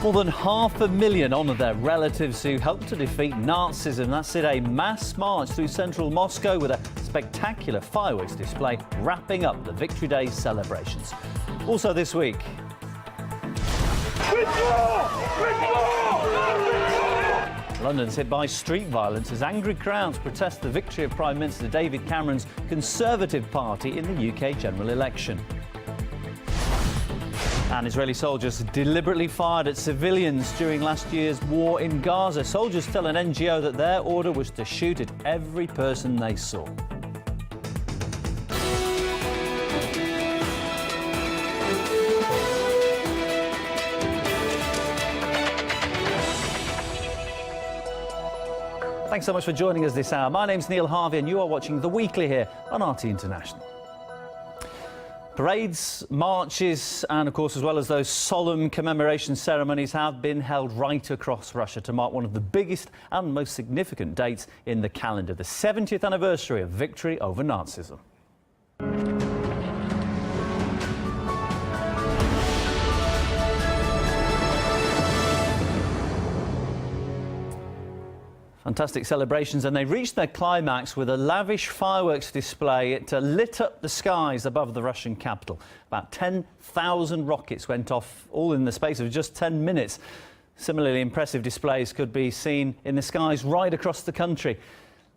More than 500,000 honour their relatives who helped to defeat Nazism. That's it, a mass march through central Moscow with a spectacular fireworks display wrapping up the Victory Day celebrations. Also this week, London's hit by street violence as angry crowds protest the victory of Prime Minister David Cameron's Conservative Party in the UK general election. And Israeli soldiers deliberately fired at civilians during last year's war in Gaza. Soldiers tell an NGO that their order was to shoot at every person they saw. Thanks so much for joining us this hour. My name's Neil Harvey and you are watching The Weekly here on RT International. Parades, marches and, of course, as well as those solemn commemoration ceremonies have been held right across Russia to mark one of the biggest and most significant dates in the calendar, the 70th anniversary of victory over Nazism. Fantastic celebrations, and they reached their climax with a lavish fireworks display. It lit up the skies above the Russian capital. About 10,000 rockets went off, all in the space of just 10 minutes. Similarly impressive displays could be seen in the skies right across the country.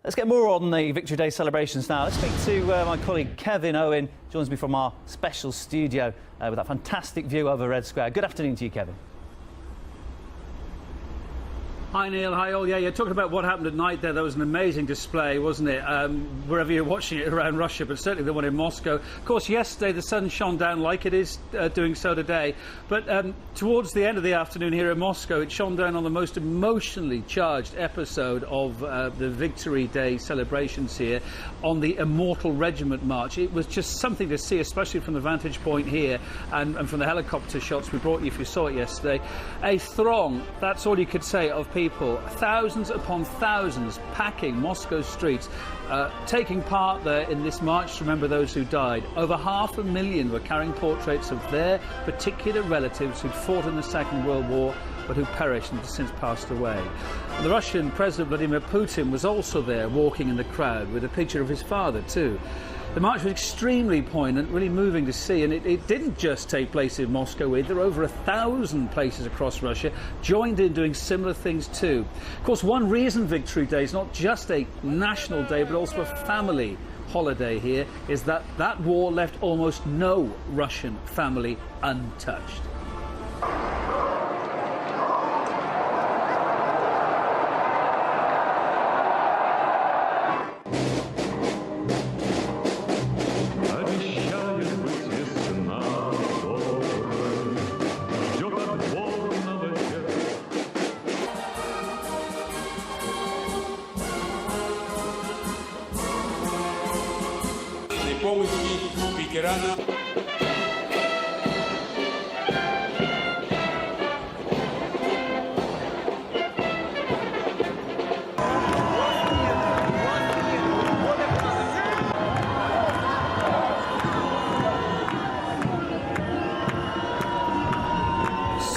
Let's get more on the Victory Day celebrations now. Let's speak to my colleague Kevin Owen, joins me from our special studio with that fantastic view over Red Square. Good afternoon to you, Kevin. Hi Neil, hi all. Yeah, you're talking about what happened at night there. There was an amazing display, wasn't it? Wherever you're watching it around Russia, but certainly the one in Moscow. Of course, yesterday the sun shone down like it is doing so today. But towards the end of the afternoon here in Moscow, it shone down on the most emotionally charged episode of the Victory Day celebrations here on the Immortal Regiment March. It was just something to see, especially from the vantage point here and from the helicopter shots we brought you if you saw it yesterday. A throng, that's all you could say, of people, thousands upon thousands packing Moscow streets, taking part there in this march to remember those who died. Over 500,000 were carrying portraits of their particular relatives who'd fought in the Second World War but who perished and have since passed away. The Russian President Vladimir Putin was also there, walking in the crowd with a picture of his father too. The march was extremely poignant, really moving to see, and it didn't just take place in Moscow either. Over 1,000 places across Russia joined in doing similar things too. Of course, one reason Victory Day is not just a national day but also a family holiday here is that that war left almost no Russian family untouched. Kerana.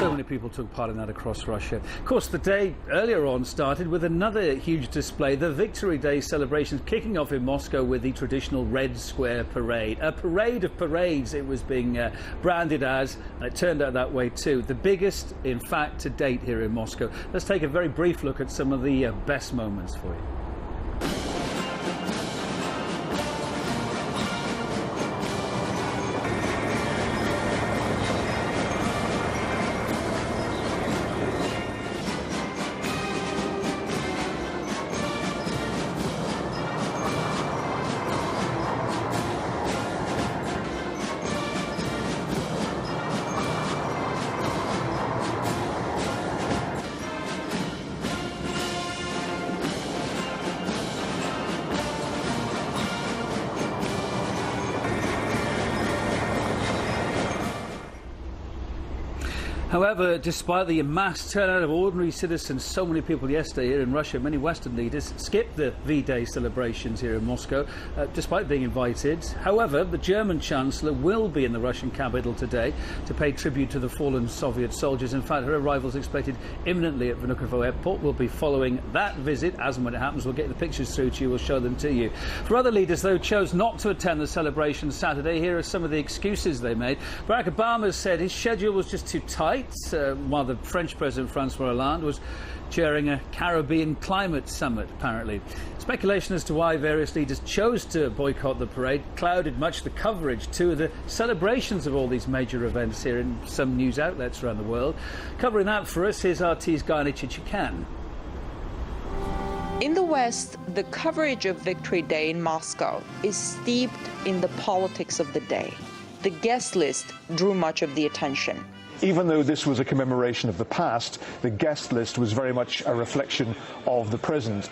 So many people took part in that across Russia. Of course, the day earlier on started with another huge display, the Victory Day celebrations, kicking off in Moscow with the traditional Red Square parade. A parade of parades it was being branded as, and it turned out that way too. The biggest, in fact, to date here in Moscow. Let's take a very brief look at some of the best moments for you. However, despite the mass turnout of ordinary citizens, so many people yesterday here in Russia, many Western leaders skipped the V-Day celebrations here in Moscow, despite being invited. However, the German Chancellor will be in the Russian capital today to pay tribute to the fallen Soviet soldiers. In fact, her arrival is expected imminently at Vnukovo Airport. We'll be following that visit. As and when it happens, we'll get the pictures through to you. We'll show them to you. For other leaders, though, chose not to attend the celebration Saturday, here are some of the excuses they made. Barack Obama said his schedule was just too tight, while the French President Francois Hollande was chairing a Caribbean climate summit, apparently. Speculation as to why various leaders chose to boycott the parade clouded much the coverage to the celebrations of all these major events here in some news outlets around the world. Covering that for us, here's RT's Gayane Chichikan. In the West, the coverage of Victory Day in Moscow is steeped in the politics of the day. The guest list drew much of the attention. Even though this was a commemoration of the past, the guest list was very much a reflection of the present.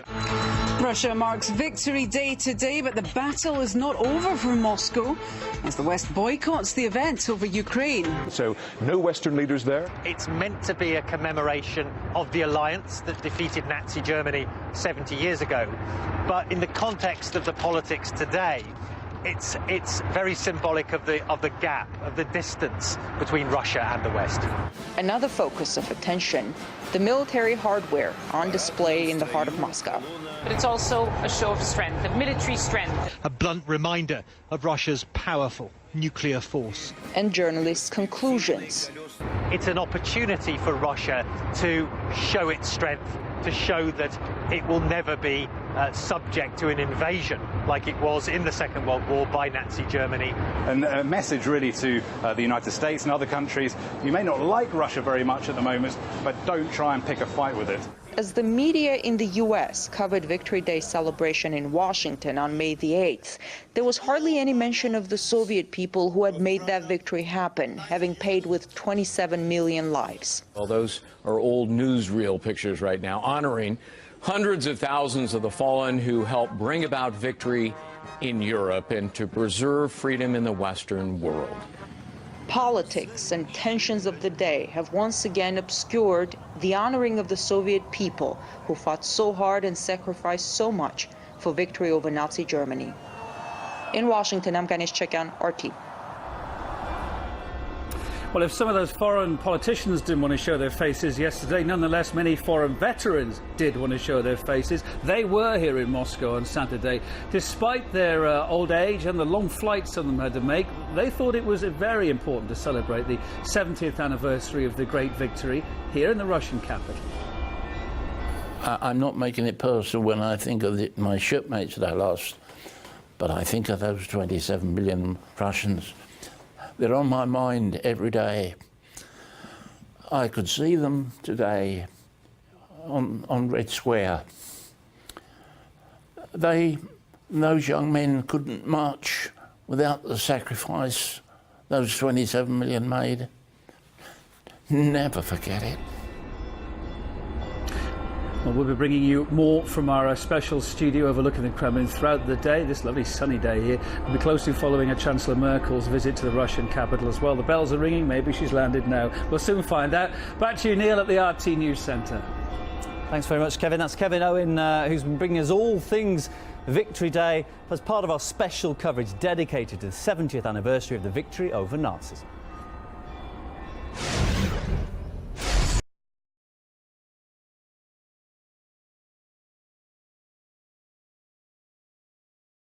Russia marks Victory Day today, but the battle is not over for Moscow as the West boycotts the event over Ukraine. So no Western leaders there. It's meant to be a commemoration of the alliance that defeated Nazi Germany 70 years ago. But in the context of the politics today, it's very symbolic of the gap, of the distance between Russia and the West. Another focus of attention, the military hardware on display in the heart of Moscow. But it's also a show of strength, of military strength. A blunt reminder of Russia's powerful nuclear force. And journalists' conclusions. It's an opportunity for Russia to show its strength, to show that it will never be subject to an invasion like it was in the Second World War by Nazi Germany. And a message really to the United States and other countries: you may not like Russia very much at the moment, but don't try and pick a fight with it. As the media in the U.S. covered Victory Day celebration in Washington on May the 8th, there was hardly any mention of the Soviet people who had made that victory happen, having paid with 27 million lives. Well, those are old newsreel pictures right now, honoring hundreds of thousands of the fallen who helped bring about victory in Europe and to preserve freedom in the Western world. Politics and tensions of the day have once again obscured the honoring of the Soviet people who fought so hard and sacrificed so much for victory over Nazi Germany. In Washington, I'm Gayane Chichikan, RT. Well, if some of those foreign politicians didn't want to show their faces yesterday, nonetheless, many foreign veterans did want to show their faces. They were here in Moscow on Saturday. Despite their old age and the long flights some of them had to make, they thought it was very important to celebrate the 70th anniversary of the great victory here in the Russian capital. I'm not making it personal when I think of my shipmates that I lost, but I think of those 27 million Russians. They're on my mind every day. I could see them today on Red Square. Those young men couldn't march without the sacrifice those 27 million made. Never forget it. Well, we'll be bringing you more from our special studio overlooking the Kremlin throughout the day. This lovely sunny day here. We'll be closely following Chancellor Merkel's visit to the Russian capital as well. The bells are ringing. Maybe she's landed now. We'll soon find out. Back to you, Neil, at the RT News Centre. Thanks very much, Kevin. That's Kevin Owen, who's been bringing us all things Victory Day as part of our special coverage dedicated to the 70th anniversary of the victory over Nazism.